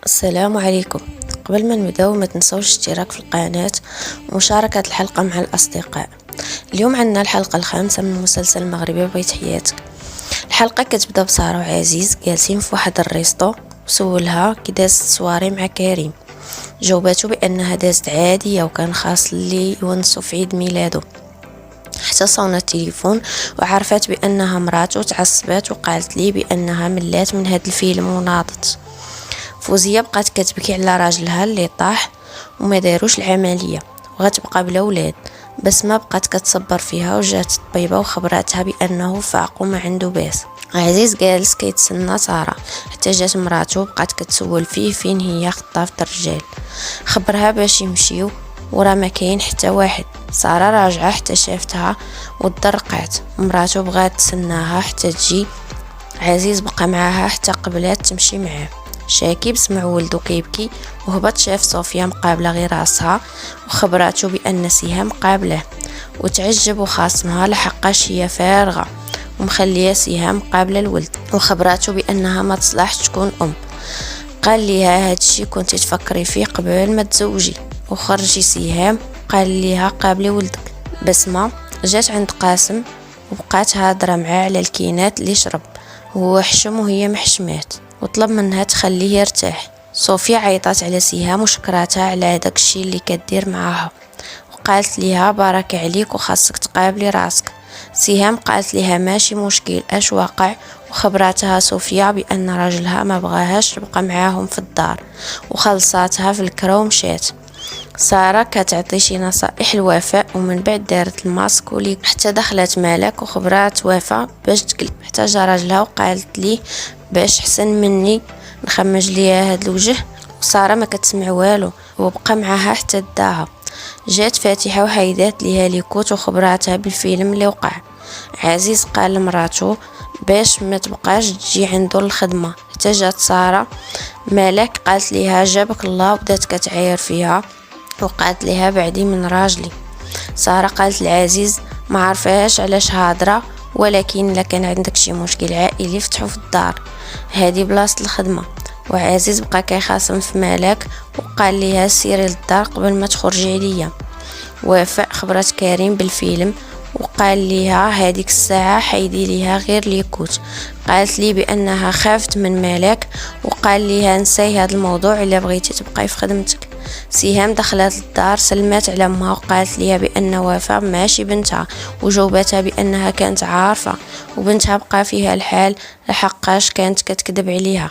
السلام عليكم. قبل ما نبداو ما تنسوش الاشتراك في القناة ومشاركة الحلقة مع الأصدقاء. اليوم عندنا الحلقة الخامسة من مسلسل المغربي بغيت حياتك. الحلقة كتبدا بسارة وعزيز جالسين في واحد الريستو، وسولها كي دازت السواري مع كريم. جاوباتو بأنها دازت عادية وكان خاص اللي يونسو في عيد ميلادو. حتى صونا التليفون وعرفت بأنها مراتو، تعصبات وقالت لي بأنها ملات من هاد الفيلم وناضت. فوزية بقات كتبكي على راجلها اللي طاح وما داروش العملية وغتبقى بلا ولاد، بس ما بقات كتصبر فيها وجات الطبيبة وخبراتها بأنه فاق وما عنده باس. عزيز جالس كيتسنى سارة حتى جات مراته بقات كتسول فيه فين هي خطافة الرجال. خبرها باش يمشيو ورا ما كاين حتى واحد. سارة راجعة حتى شافتها وتدرقات. مراته بغات تسناها حتى تجي. عزيز بقى معاها حتى قبلات تمشي معاه. شاكيب سمع ولدو كيبكي وهبط شاف صوفيا مقابله غير راسها وخبراته بان سهام قابله، وتعجب وخاصمها لحقاش هي فارغه ومخليه سهام قابله الولد، وخبراته بانها ما تصلحش تكون ام. قال ليها هادشي كنتي تفكري فيه قبل ما تزوجي وخرجي سهام. قال ليها قابلي ولدك. بسمه جات عند قاسم وبقات هادره معاه على الكينات اللي شرب، هو حشم وهي محشمات، وطلب منها تخليه يرتاح. صوفيا عيطات على سهام وشكراتها على داك الشيء اللي كدير معاها، وقالت ليها بارك عليك وخاصك تقابلي راسك. سهام قالت ليها ماشي مشكل اش واقع، وخبراتها صوفيا بان راجلها ما بغاهاش تبقى معاهم في الدار وخلصاتها في الكرا ومشات. سارة كتعطي شي نصائح لوفاء ومن بعد دارت الماسك ولي حتى دخلت مالك وخبرات وفاء باش تقلب. حتى جا راجلها وقالت ليه باش حسن مني نخمج ليها هاد الوجه، وسارة ما كتسمع والو وبقى معاها حتى داها. جات فاتحة وحيدات ليها ليكوت وخبراتها بالفيلم اللي وقع. عزيز قال لمراتو باش ما تبقاش تجي عنده الخدمة. حتى جات سارة مالك قالت ليها جابك الله وبدات كتعاير فيها وقالت لها بعدي من راجلي. سارة قالت لعزيز ما عرفهاش علاش هادرة، ولكن الا كان عندك شي مشكل عائلي فتحو في الدار، هذه بلاصه الخدمه. وعزيز بقى كيخاصم في مالك وقال ليها سيري للدار قبل ما تخرجي عليا. وفاء خبرت كريم بالفيلم وقال ليها هذيك الساعه حيدي ليها غير ليكوت. قالت لي بانها خافت من مالك وقال ليها نساي هذا الموضوع الا بغيتي تبقاي في خدمتك. سهام دخلت للدار سلمات على امها وقالت ليها بان وفاء ماشي بنتها، وجاوبتها بانها كانت عارفه وبنتها بقى فيها الحال لحقاش كانت كتكذب عليها،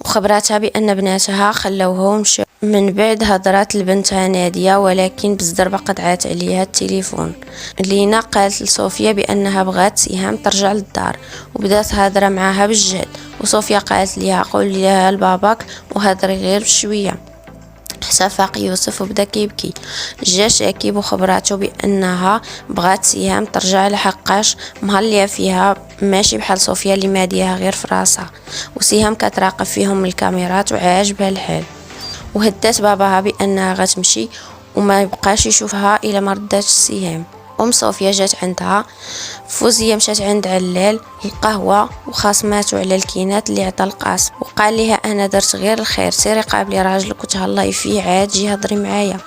وخبراتها بان بناتها خلوها ومشاو. من بعد هضرات لبنتها نادية ولكن بالزربة قطعت عليها التليفون. لينا قالت لصوفيا بانها بغات سهام ترجع للدار وبدات هادرة معاها بالجد، وصوفيا قالت ليها قولي لها لباباك وهضري غير بشويه. حتى فاق يوسف وبدا كيبكي. جا شاكيب وخبراته بانها بغات سهام ترجع لحقاش مهليه فيها ماشي بحال صوفيا اللي ماديها غير في راسها، وسهام كتراقب فيهم من الكاميرات وعاجبها الحال، وهدات باباها بانها غتمشي وما يبقاش يشوفها الا ما رداتش سهام. صوفيا جات عندها. فوزية مشات عند علال القهوة وخاصماتو على الكينات اللي عطا القاسم، وقال لها انا درت غير الخير، سيري قابلي راجلك وتهلاي فيه عاد جي هضري معايا.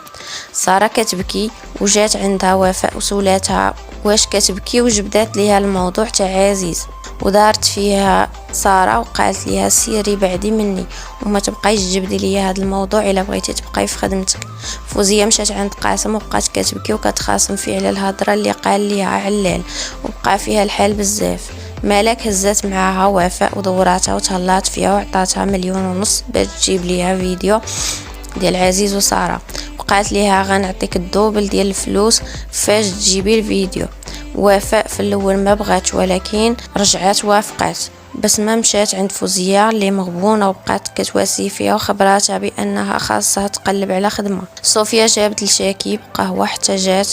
سارة كتبكي وجات عندها وفاء وسولاتها واش كتبكي وجبدات ليها الموضوع تاع عزيز، ودارت فيها سارة وقالت ليها سيري بعدي مني وما تبقايش تجبدي ليا هذا الموضوع الا بغيتي تبقاي في خدمتك. فوزية مشات عند قاسم وبقات كتبكي وكتخاصم فيه على الهضره اللي قال ليها علال، وبقى فيها الحال بزاف. مالك هزات معاها وفاء ودوراتها وتهلات فيها وعطاتها 1,500,000 باش تجيب ليها فيديو ديال عزيز وسارة، وقالت ليها غنعطيك الدوبل ديال الفلوس فاش تجيبي الفيديو. وفاء في الاول ما بغاتش ولكن رجعات وافقات، بس ما مشات عند فوزية اللي مغبونة وبقات كتواسي فيها وخبراتها بانها خاصها تقلب على خدمة. صوفيا جابت لشاكيب قهوة حتى جات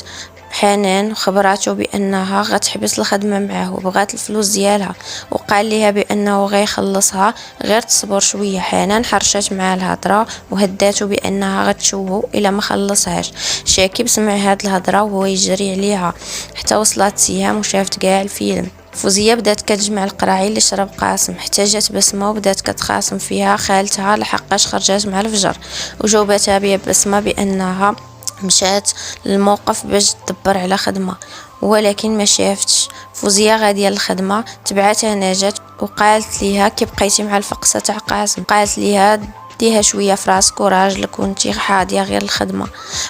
حنان وخبراته بانها غتحبس الخدمه معاه وبغات الفلوس ديالها، وقال ليها بانه غيخلصها غير تصبر شويه. حنان حرشات مع الهضره وهداته بانها غتشوهو الا ما خلصهاش. شاكيب سمع هاد الهضره وهو يجري عليها حتى وصلت سهام وشافت كاع الفيلم. فوزية بدات كتجمع القراعي اللي شرب قاسم، حتى جات بسمة وبدات كتخاصم فيها خالتها لحقاش خرجات مع الفجر، وجاوبتها بسمة بانها مشات للموقف باش تدبر على خدمة، ولكن ما شافتش فوزية غادية للخدمة. تبعتها نجاة وقالت ليها كي بقيتي مع الفقصة تاع قاسم، قالت ليها ديها شويه في راسك وراجلك وانتي حاضيه غير الخدمه.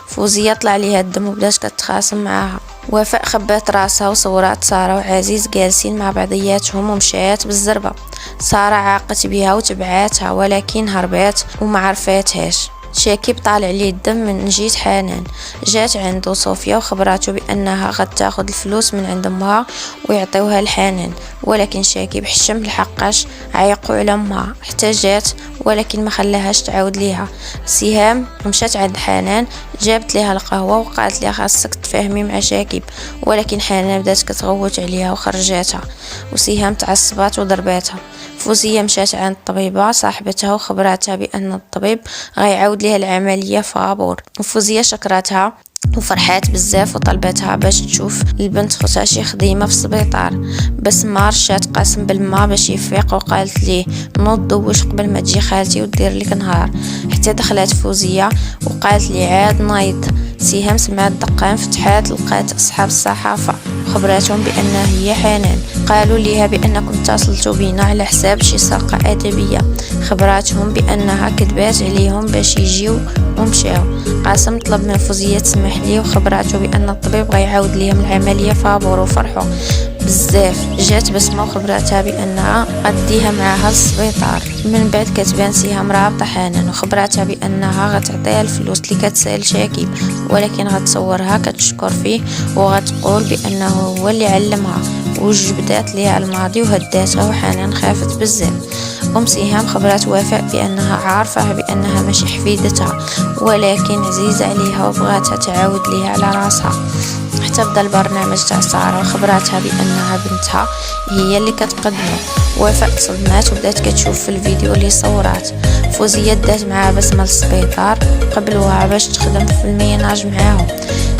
فوزيه طلع ليها الدم وبدات كتخاصم معاها. وفاء خبات راسها وصورات ساره وعزيز جالسين مع بعضياتهم ومشات بالزربه. ساره عاقت بها وتبعاتها ولكن هربات وما عرفاتهاش. شاكيب طالع ليه الدم من جيت حنان، جات عنده صوفيا وخبراته بانها غتاخد الفلوس من عند امها ويعطيوها لحنان، ولكن شاكيب حشم لحقاش عيقوا على امها حتى جات ولكن ما خلاهاش تعاود ليها. سهام مشات عند حنان جابت ليها القهوه وقالت ليها خاصك تفاهمي مع شاكيب، ولكن حنان بدات كتغوت عليها وخرجاتها، وسهام تعصبات وضرباتها. فوزية مشات عند الطبيبة صاحبتها وخبراتها بأن الطبيب غيعاود ليها العملية فابور، وفوزية شكرتها وفرحات بزاف وطلبتها باش تشوف البنت خوتها شي خديمه في السبيطار. بس ما رشات قاسم بالما باش يفيق وقالت ليه نوض وش قبل ما تجي خالتي ودير لك نهار. حتى دخلت فوزيه وقالت لي عاد نايض. سهام سمعت دقان فتحات لقات اصحاب الصحافه وخبراتهم بان هي حنان، قالوا ليها بانكم اتصلتوا بينا على حساب شي سرقه ادبيه. خبراتهم بانها كذبات عليهم باش يجيو ومشاو. قاسم طلب من فوزيه تسمح ليه وخبراته بان الطبيب غيعاود ليهم العمليه فابور وفرحوا بزاف. جات بسمه وخبراتها بانها غديها معاها للسبيطار. من بعد كتبان سهام رابطه حنان وخبراتها بانها غتعطيها الفلوس اللي كتسال شاكيب، ولكن غتصورها كتشكر فيه وغتقول بانه هو اللي علمها وجبدات ليها الماضي وهداتها. وحنان خافت بزاف. سهام خبرات وفاء بانها عارفه بانها ماشي حفيدتها ولكن عزيزه عليها وبغاتها تعاود ليها على راسها. حتى بدا البرنامج تاع ساره وخبراتها بانها بنتها هي اللي كتقدمه. وفاء تصدمات وبدات كتشوف في الفيديو اللي صورات. فوزيه دات معها بسمه للسبيطار قبلوها باش تخدم في الميناج معاهم.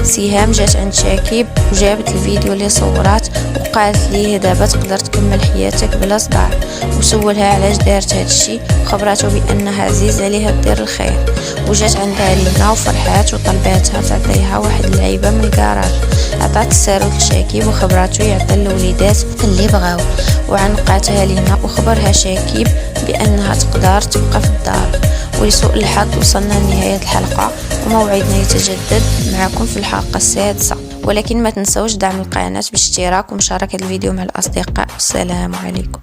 سهام جات عند شاكيب وجابت الفيديو اللي صورات وقالت ليه دابا تقدر تكمل حياتك بلا صداع، وسولها علاش دارت هادشي وخبراته بانها عزيز عليها دير الخير. وجات عندها لينا وفرحات وطلباتها تعطيها واحد اللعيبه من الكراج. عطات الساروت لشاكيب وخبراته يعطي الوليدات اللي بغاو، وعنقاتها لينا وخبرها شاكيب بانها تقدر تبقى في الدار. ولسوء الحظ وصلنا لنهاية الحلقة وموعدنا يتجدد معكم في الحلقة السادسة، ولكن ما تنسوش دعم القناة باشتراك ومشاركة الفيديو مع الأصدقاء. والسلام عليكم.